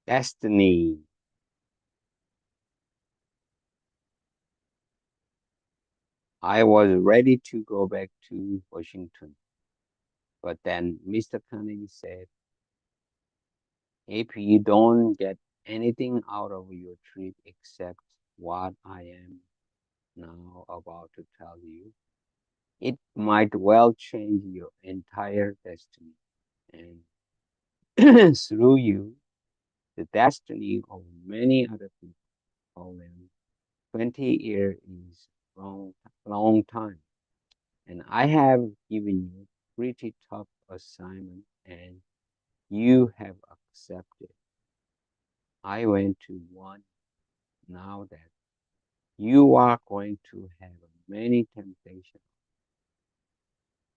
Destiny. I was ready to go back to Washington, but then Mr. Carnegie said, if you don't get anything out of your trip except what I am now about to tell you, it might well change your entire destiny. And through you, the destiny of many other people. Colin, 20 years is long, long time. And I have given you pretty tough assignment and you have accepted. I went to one now that you are going to have many temptations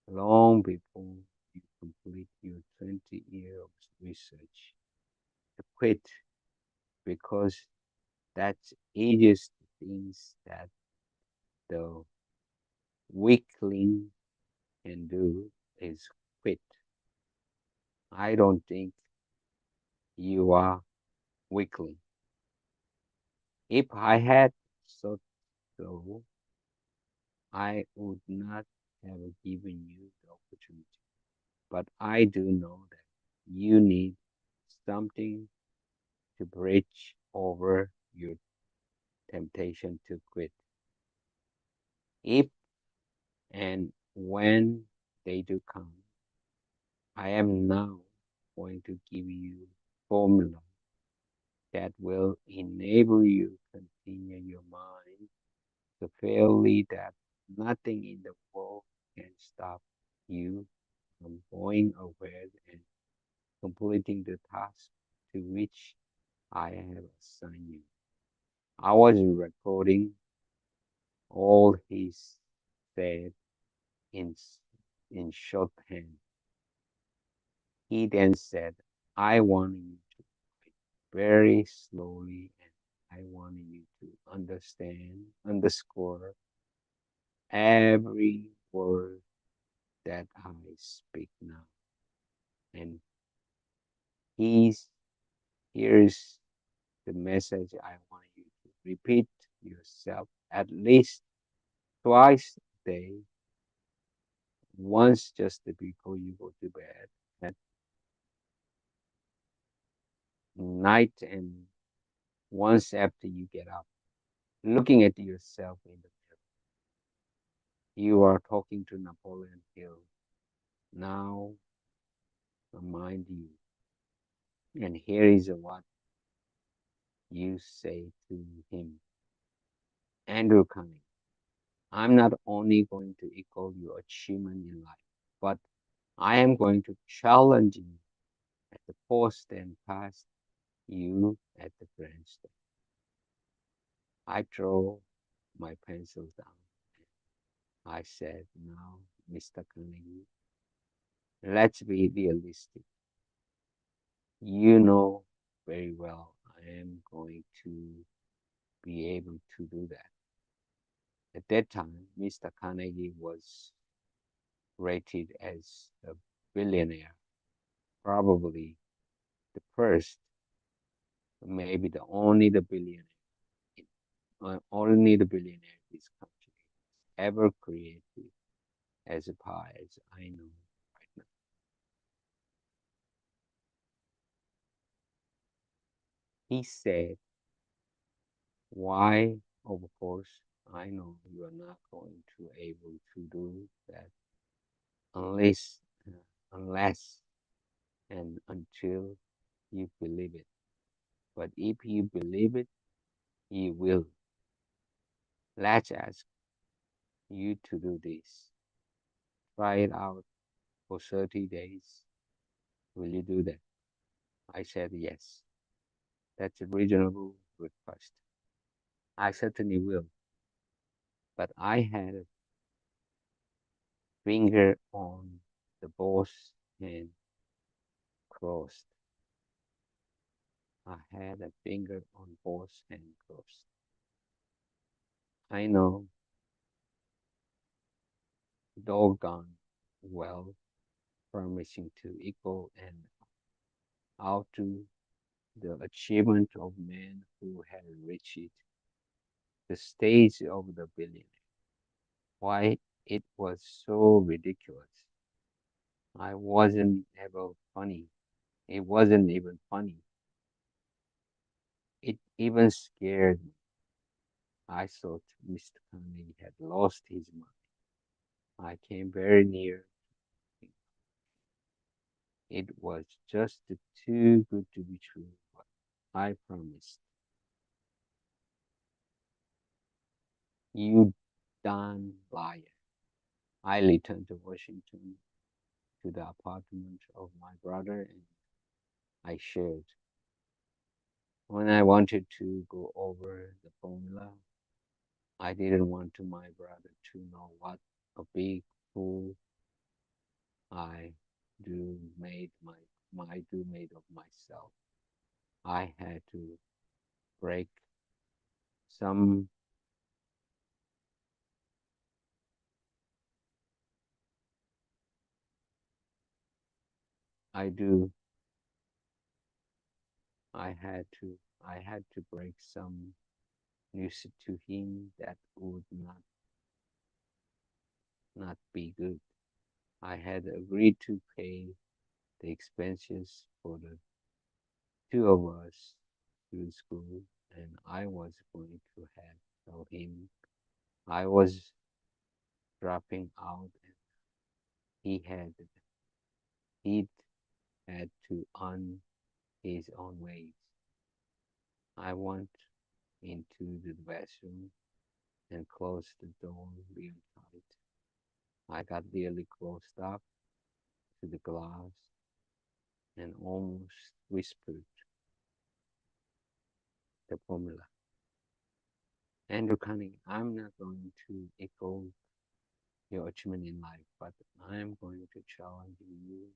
long before you complete your 20 years of research to quit because that's easiest things that the weakling can do is quit. I don't think you are weakling. If I had thought so, I would not have given you the opportunity. But I do know that you need something to bridge over your temptation to quit. If and when they do come, I am now going to give you formula that will enable you to continue your mind so fairly that nothing in the world can stop you from going ahead and completing the task to which I have assigned you. I was recording all he said in, in shorthand. He then said, I want you to write very slowly and I want you to underscore every word that I speak now. And he's, here's the message I want you to repeat yourself at least twice a day, once just before you go to bed at night and once after you get up, looking at yourself in the mirror. You are talking to Napoleon Hill. Now remind you. And here is what you say to him. Andrew Cumming, I'm not only going to equal your achievement in life, but I am going to challenge you at the post and pass you at the grandstand. I throw my pencils down. I said, now, Mr. Carnegie, let's be realistic. You know very well I am going to be able to do that. At that time, Mr. Carnegie was rated as a billionaire, probably the first, maybe the only the billionaire, only the billionaire this country ever created as far as I know right now. He said, why, of course, I know you are not going to able to do that unless, unless and until you believe it. But if you believe it, you will. Let's ask you to do this. Try it out for 30 days. Will you do that? I said yes. That's a reasonable request. I certainly will. But I had a finger on the boss and crossed. I had a finger on boss and crossed. I know doggone well promising to equal and outdo the achievement of men who had reached the stage of the billionaire. Why it was so ridiculous. I wasn't ever funny. It wasn't even funny. It even scared me. I thought Mr. Carnegie had lost his mind. I came very near. It was just too good to be true, but I promised. You darn liar. I returned to Washington to the apartment of my brother and I shared. When I wanted to go over the formula, I didn't want to my brother to know what a big fool I do made of myself. I had to break some I do I had to break some news to him that would not be good. I had agreed to pay the expenses for the two of us to school, and I was going to have tell him I was dropping out, and he had he had to earn his own ways. I went into the bathroom and closed the door real tight. I got really close up to the glass and almost whispered the formula. Andrew Cunning, I'm not going to echo your achievement in life, but I'm going to challenge you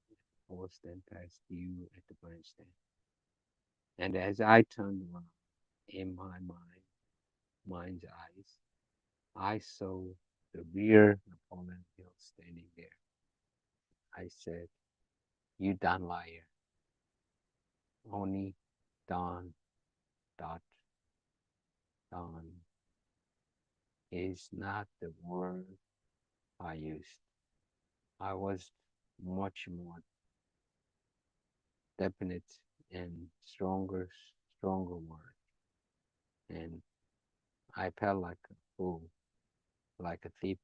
worse than past you at the grandstand. And as I turned around in mind's eyes, I saw the rear Napoleon Hill standing there. I said, you done liar. Only Don dot Don is not the word I used. I was much more definite and stronger word. And I felt like a fool, like a thief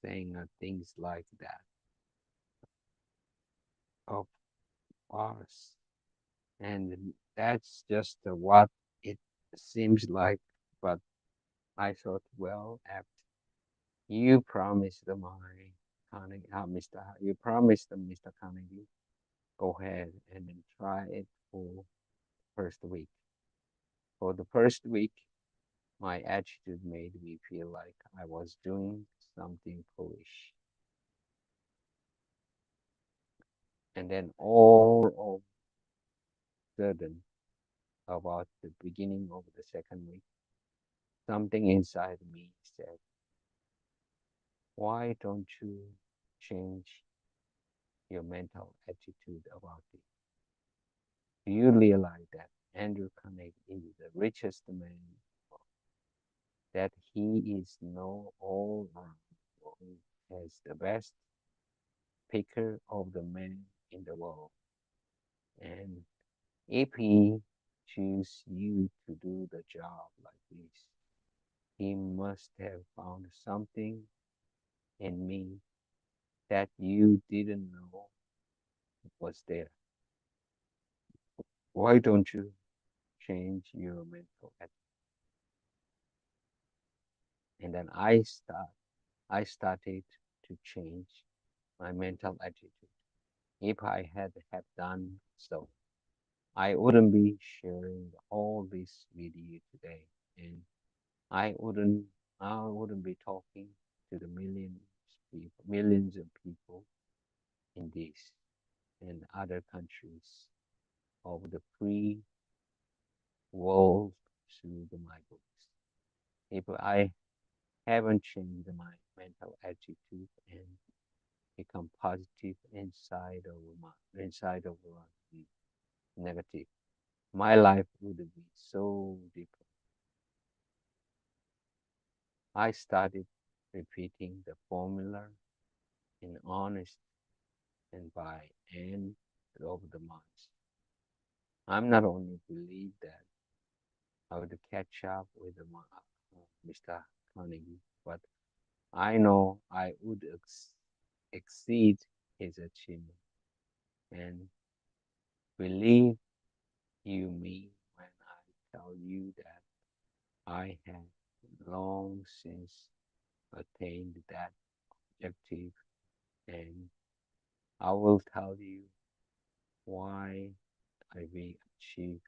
saying things like that. Of course. And that's just what it seems like. But I thought, well, after you promised my Carnegie, you promised Mr. Carnegie, go ahead and then try it for first week. For the first week, my attitude made me feel like I was doing something foolish. And then all of a sudden, about the beginning of the second week, something inside me said, why don't you change your mental attitude about it? Do you realize that Andrew Carnegie is the richest man, that he is no all around, as the best picker of the men in the world? And if he choose you to do the job like this, he must have found something in me that you didn't know was there. Why don't you change your mental attitude? And then I started to change my mental attitude. If I had have done so, I wouldn't be sharing all this with you today, and I wouldn't I wouldn't be talking to the millions of people in this and other countries of the free world through my books. If I haven't changed my mental attitude and become positive inside of negative, my life would be so different. I started repeating the formula in honest and by end of the months. I'm not only believe that I would catch up with Mr. Carnegie, but I know I would exceed his achievement. And believe you me when I tell you that I have long since attained that objective, and I will tell you why I've achieved,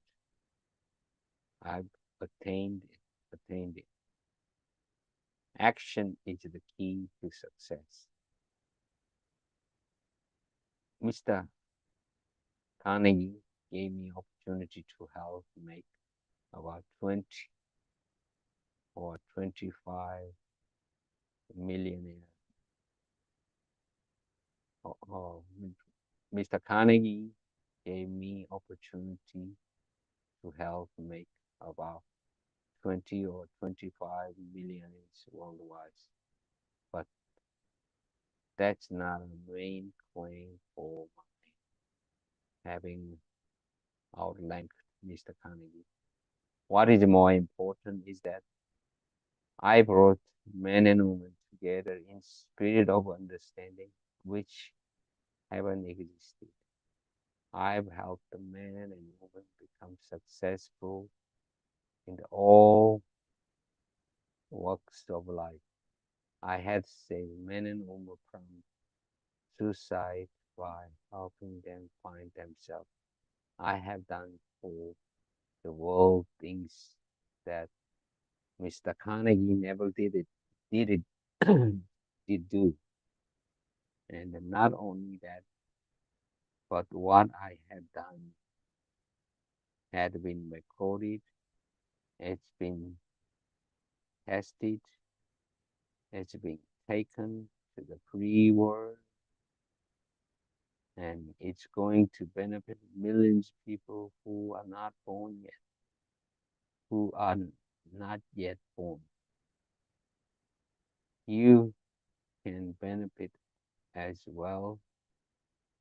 I've attained it. Action is the key to success. Mr. Carnegie gave me opportunity to help make about 20 or 25 millionaire. Mr. Carnegie gave me opportunity to help make about 20 or 25 millionaires worldwide. But that's not a main claim for having outranked Mr. Carnegie. What is more important is that I brought men and women together in spirit of understanding, which haven't existed. I've helped the men and women become successful in all walks of life. I had saved men and women from suicide by helping them find themselves. I have done for the world things that Mr. Carnegie never did it, did do. And not only that, but what I have done had been recorded, it's been tested, it's been taken to the free world, and it's going to benefit millions of people who are not born yet, who are not yet born. You can benefit as well.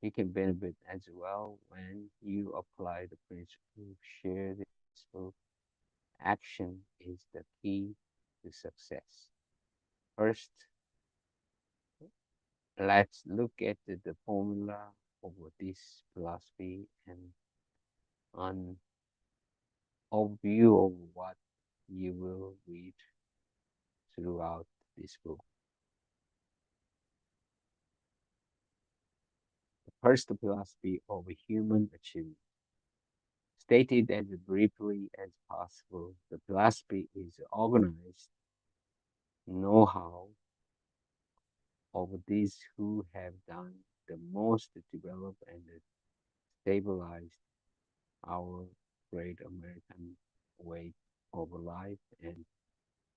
You can benefit as well when you apply the principle, share the principle. Action is the key to success. First, let's look at the formula of this philosophy and an overview of what you will read throughout this book. The first philosophy of human achievement. Stated as briefly as possible, the philosophy is organized know-how of these who have done the most to develop and stabilize our great American way of life and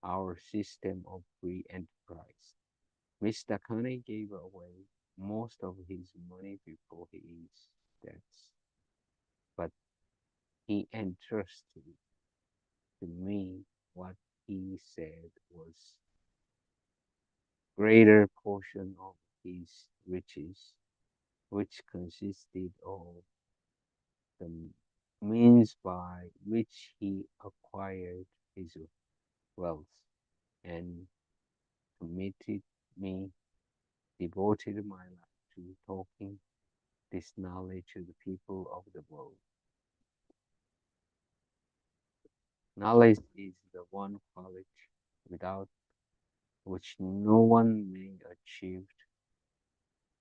our system of free enterprise. Mr. Carney gave away most of his money before his death, but he entrusted to me what he said was greater portion of his riches, which consisted of the means by which he acquired his wealth, and committed me, devoted my life to talking this knowledge to the people of the world. Knowledge is the one quality without which no one may achieve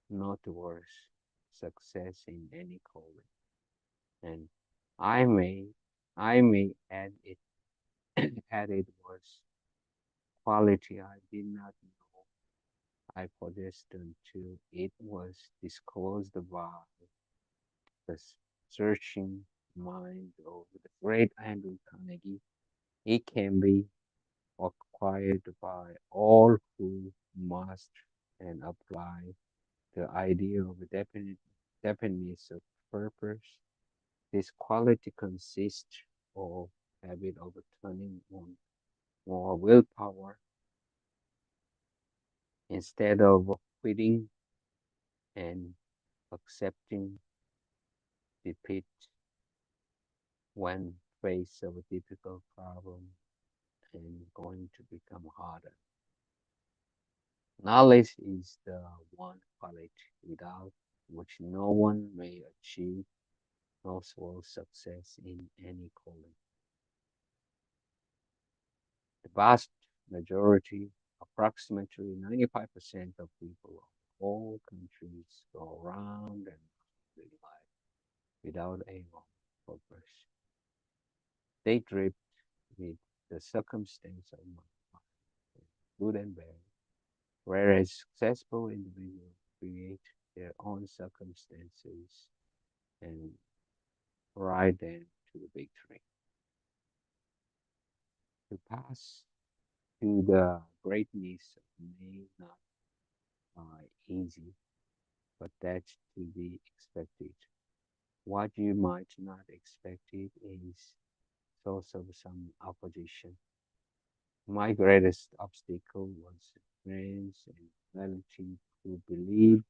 not worse success in any calling. And I may I may add it add it was quality I did not know I possessed until it was disclosed by the searching mind of the great Andrew Carnegie. It can be acquired by all who master and apply the idea of definiteness of purpose, This quality consists of habit of turning on more willpower instead of quitting and accepting defeat when faced with a difficult problem and going to become harder. Knowledge is the one quality without which no one may achieve notable success in any calling. The vast majority, approximately 95% of people of all countries go around and around life without aim or purpose. They drift with the circumstance of life, good and bad, whereas successful individuals create their own circumstances and ride them to the victory. To pass to the greatness may not be easy, but that's to be expected. What you might not expect it is source of some opposition. My greatest obstacle was friends and relatives who believed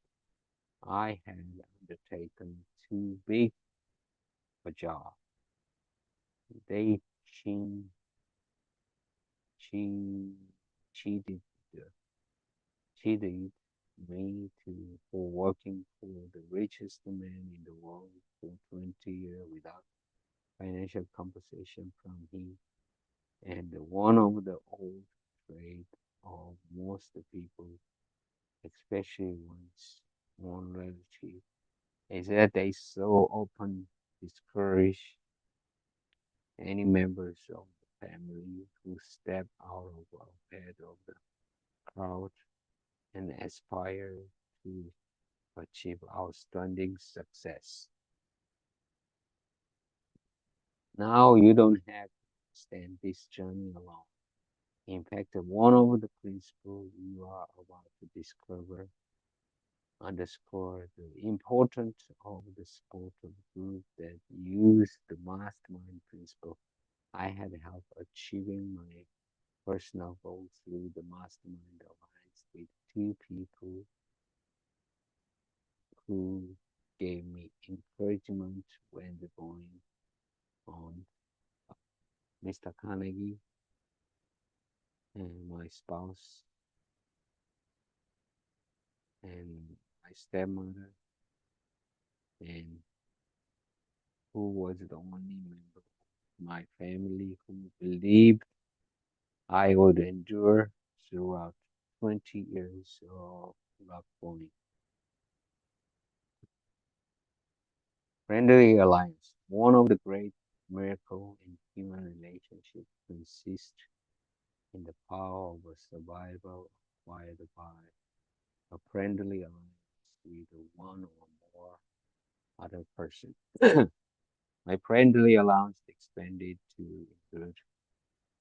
I had undertaken too big a job. They chin, chin, cheated, cheated me for working for the richest man in the world for 20 years without financial compensation from him. And one of the old trait of most people, especially one's own relative, is that they so often discourage any members of the family who step out of ahead of the crowd and aspire to achieve outstanding success. Now you don't have to stand this journey alone. In fact, one of the principles you are about to discover underscore the importance of the sport of group that use the mastermind principle. I had help achieving my personal goals through the mastermind alliance with two people who gave me encouragement when the going on. Mr. Carnegie and my spouse and my stepmother and who was the only member of my family who believed I would endure throughout 20 years of rock bowling. Friendly alliance. One of the great miracles in human relationships consists in the power of a survival acquired by a friendly alliance with one or more other person. My friendly alliance expanded to include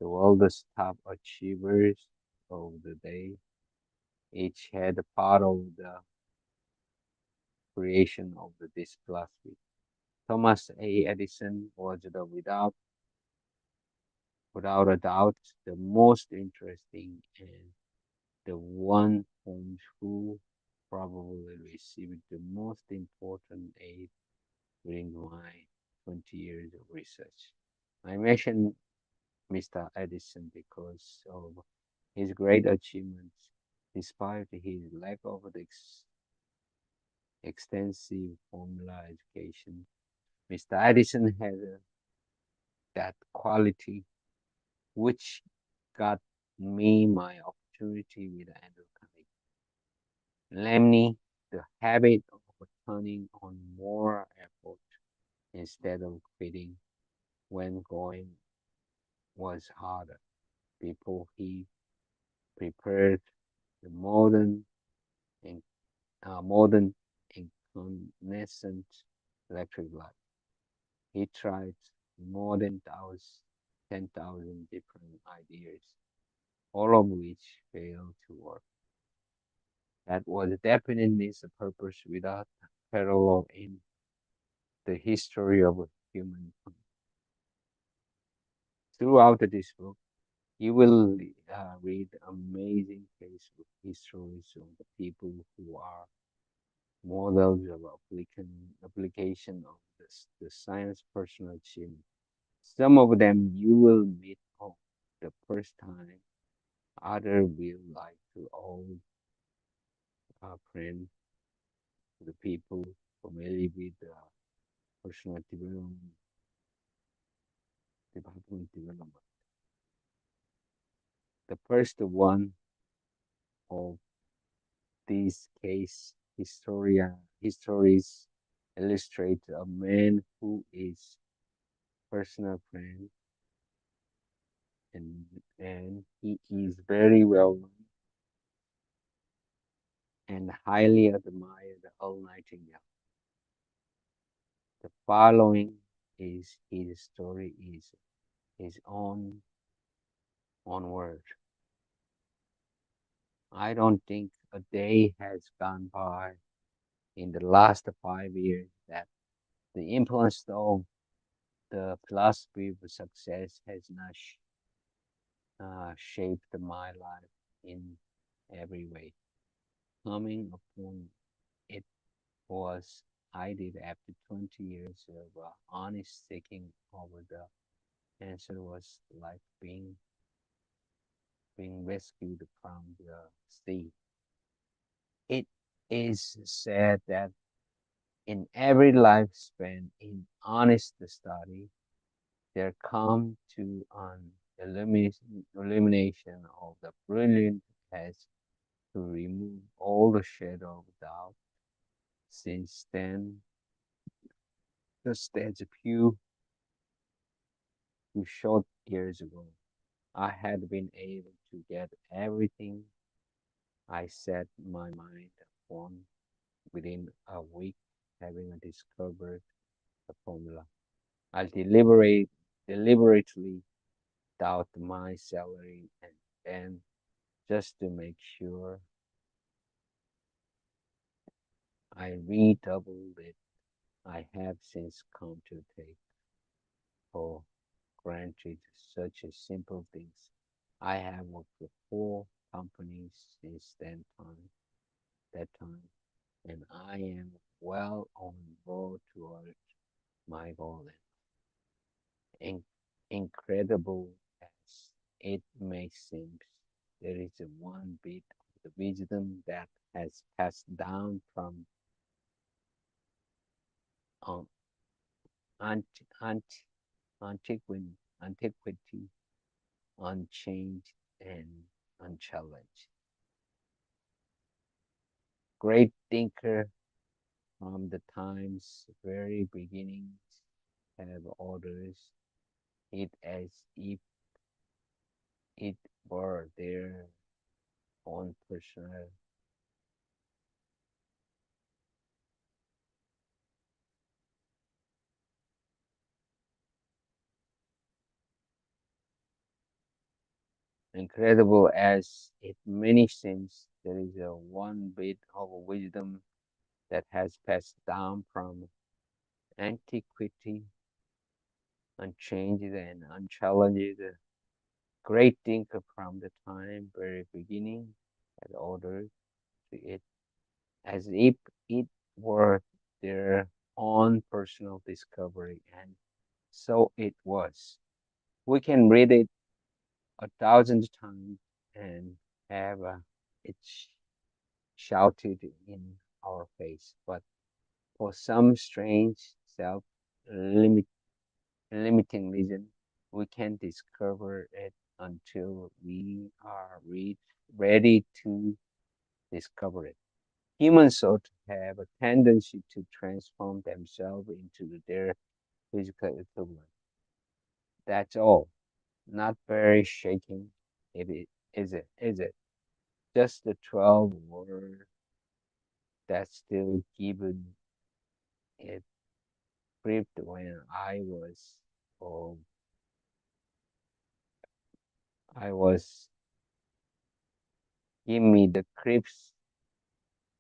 the world's top achievers of the day. Each had a part of the creation of this philosophy. Thomas A. Edison was without a doubt the most interesting and the one who probably received the most important aid during my 20 years of research. I mention Mr. Edison because of his great achievements, despite his lack of extensive formula education. Mr. Edison had that quality which got me my opportunity with Andrew Carnegie. Lemony, the habit of turning on more effort instead of quitting when going was harder. Before he prepared the in, modern incandescent electric light. He tried more than 10,000 different ideas, all of which failed to work. That was definitely a purpose without parallel in the history of human. Throughout this book, you will read amazing case histories of the people who are models of application of the science personal achievement. Some of them you will meet for the first time. Other will like to old friend, the people familiar with personal development. The first one of these case histories illustrate a man who is personal friend and he is very well known and highly admired all Nightingale. The following is his story is his own word. I don't think a day has gone by in the last 5 years that the influence of the philosophy of success has not shaped my life in every way. Coming upon it was I did after 20 years of honest seeking over the answer was like being rescued from the sea. It is said that in every lifespan in honest study, there come to an illumination of the brilliant as to remove all the shadow of doubt. Since then, just as few short years ago, I had been able to get everything I set my mind upon within a week, having discovered the formula. I deliberately doubt my salary and then just to make sure I redoubled it. I have since come to take for granted such a simple things. I have worked for 4 companies since that time, and I am well on road toward my goal. In- Incredible as it may seem, there is one bit of the wisdom that has passed down from um, ant- ant- antiquity, unchanged and unchallenged. Great thinker from the time's very beginnings have orders it as if it were their own personal. Incredible as it many seems, there is a one bit of wisdom that has passed down from antiquity, unchanged and unchallenged. Great thinker from the time very beginning had ordered to it as if it were their own personal discovery, and so it was. We can read it 1,000 times and have it shouted in our face, but for some strange self-limiting reason, we can't discover it until we are ready to discover it. Humans ought to have a tendency to transform themselves into their physical equivalent. That's all. Not very shaking. Is it? Is it? Just the 12 word that still given it gripped when oh, I was, give me the creeps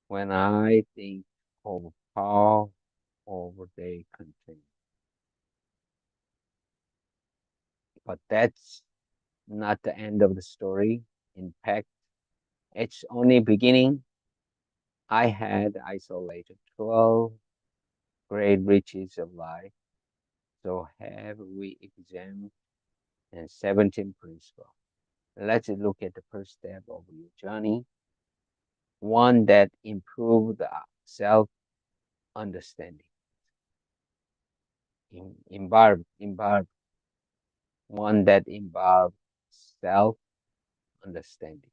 when I think of how over they contain. But that's not the end of the story. In fact, it's only beginning. I had isolated 12 great riches of life. So have we examined and 17 principles. Let's look at the first step of your journey, one that improves the self-understanding. One that involves self-understanding.